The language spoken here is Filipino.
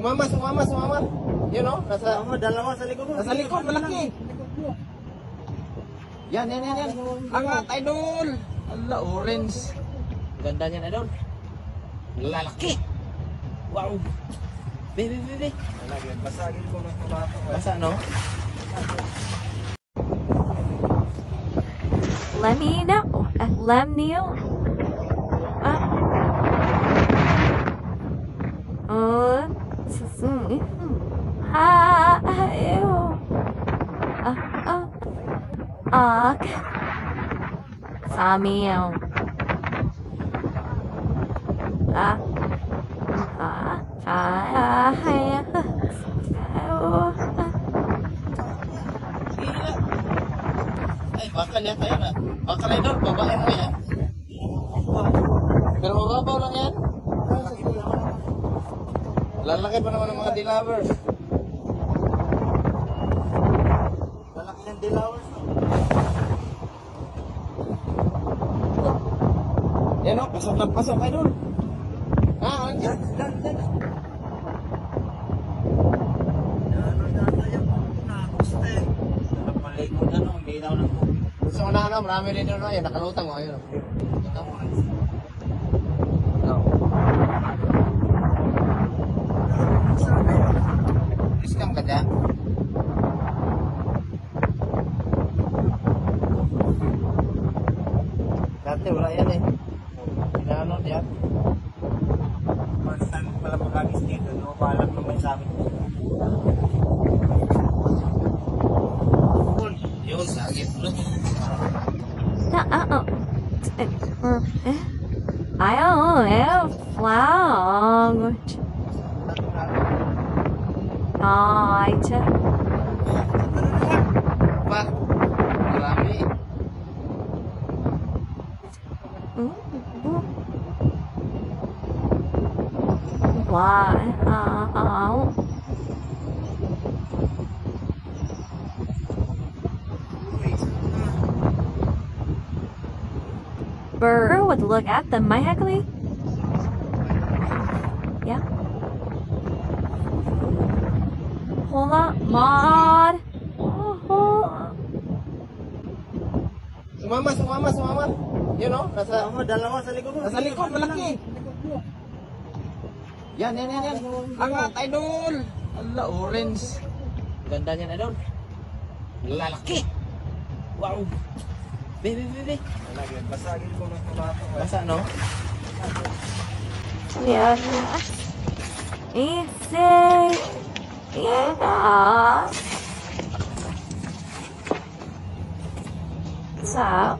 Sumama, sumama, sumama. Yun o, Dalawa sa likod mo. nasa likod, malaki. Yan. Angat, idol. Ala, orange. Ganda niyan, idol. Lalaki. Wow. Bebe. Basagin ko ng tomato. Basa, no? Let me know. Let me know. Samio. Ay, bakal yan tayo na. Bakal, idol, babae mo yan. Pero mababaw lang yan. Lalaki pa naman ng mga dilawers. Lalaki ng dilawers. Yan o, pasok na pasok, idol. Yan. Napalikod na nung hindi daw ng Gusto ko na marami rin doon. Yan, nakalutang o. Ayun. No. Iskam ka dyan. Dati wala yan eh. Inaanod yan. First time pala mag-agis dito, no? Paalam naman sa amin. Yun, sagit. I don't have flag. Right. Pa, marami. Wow. Burr would look at them, my heckly. Yeah. Hold up, mod. Sumama. Yun o, Dalawa sa likod mo. nasa likod, malaki. Yan. Angat, idol. Ala, orange. Ganda niyan, idol. Lalaki. Wow. Bebe. Basagin ko ng tomato. Basa, no? Yeah. Easy. Yeah. So.